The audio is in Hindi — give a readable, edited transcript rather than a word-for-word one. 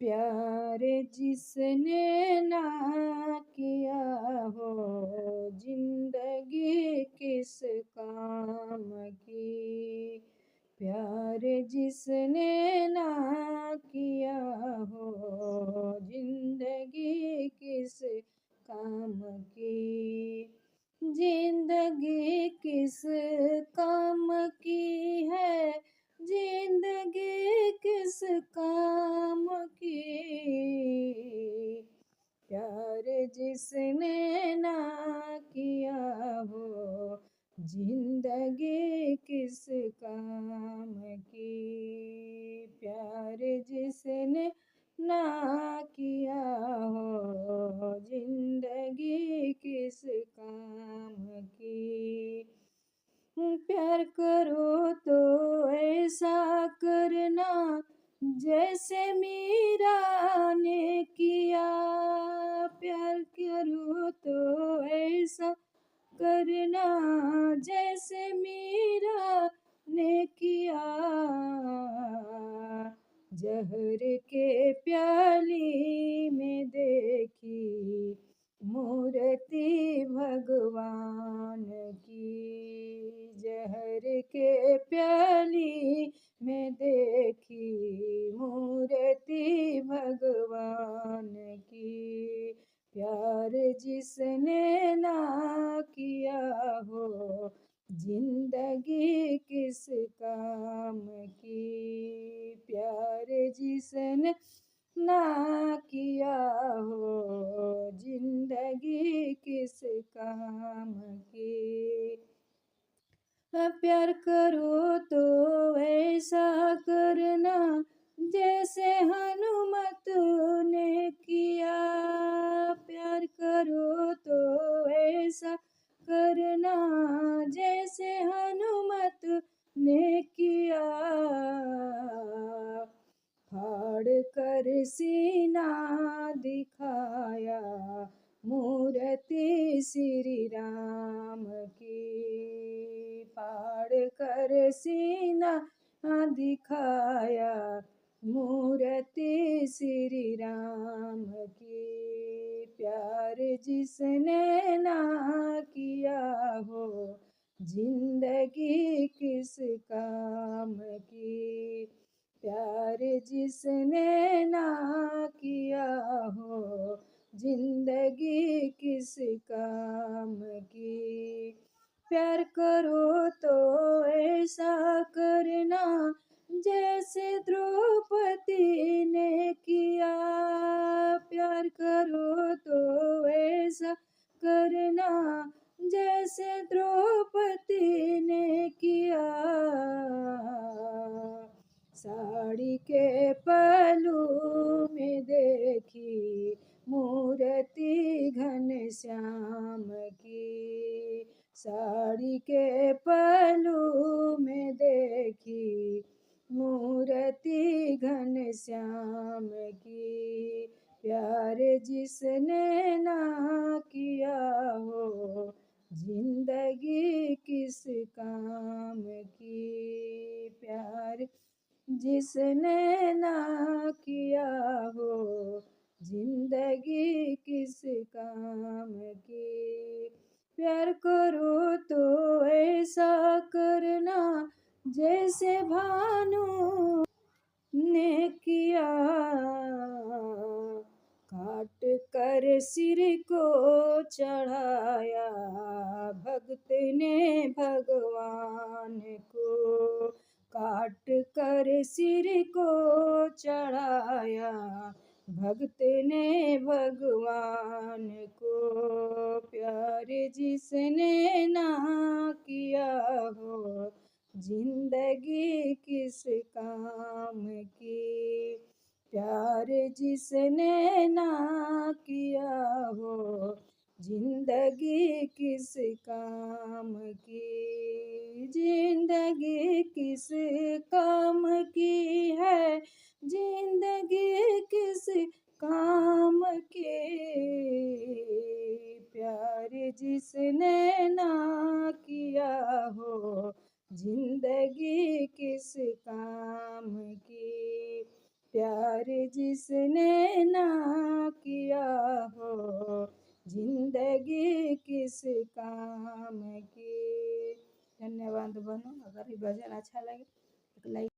प्यार जिसने ना किया हो, जिंदगी किस काम की। प्यार जिसने ना किया हो, जिंदगी किस काम की। जिंदगी किस काम की है, जिंदगी किस काम की। प्यार जिसने ना किया हो, जिंदगी किस काम की। प्यार जिसने ना किया हो, जिंदगी किस काम की। प्यार करो तो ऐसा करना जैसे मीरा ने किया। प्यार करो तो ऐसा करना जैसे मीरा ने किया। जहर के प्याली में देखी मूर्ति भगवान की। जहर के प्याली में देखी मूर्ति भगवान की। प्यार जिसने ना किया हो, जिंदगी किस काम की। प्यार जिसने ना किया हो, जिंदगी किस काम की। प्यार करो तो ऐसा करना जैसे हनुमत ने किया। प्यार करो तो ऐसा करना जैसे हनुमत ने किया। फाड़ कर सीना दिखाया मूर्ति श्री राम की। फाड़ कर सीना दिखाया मूर्ति श्री राम की। प्यार जिसने ना किया हो, जिंदगी किस काम की। प्यार जिसने ना किया हो, जिंदगी किस काम की। प्यार करो तो ऐसा करना जैसे द्रौपदी ने किया। प्यार करो तो ऐसा करना जैसे द्रौपदी ने किया। साड़ी के पल्लू में देखी मूर्ति घनश्याम की। साड़ी के पल्लू में देखी मूर्ति घनश्याम की। प्यार जिसने ना किया हो, जिंदगी किस काम की। प्यार जिसने ना किया हो, जिंदगी किस काम की। प्यार करो तो ऐसा करना जैसे भानु ने किया। काट कर सिर को चढ़ाया भक्त ने भगवान को। काट कर सिर को चढ़ाया भक्त ने भगवान को। प्यार जिसने ना किया हो, जिंदगी किस काम की। प्यार जिसने ना किया हो, जिंदगी किस काम की। जिंदगी किस काम की है, जिंदगी किस काम की। प्यार जिसने ना किया हो, जिंदगी किस काम की। प्यार जिसने ना किया हो जिंदगी किस काम की। धन्यवाद बहनों। अगर ये भजन अच्छा लगे तो लाइक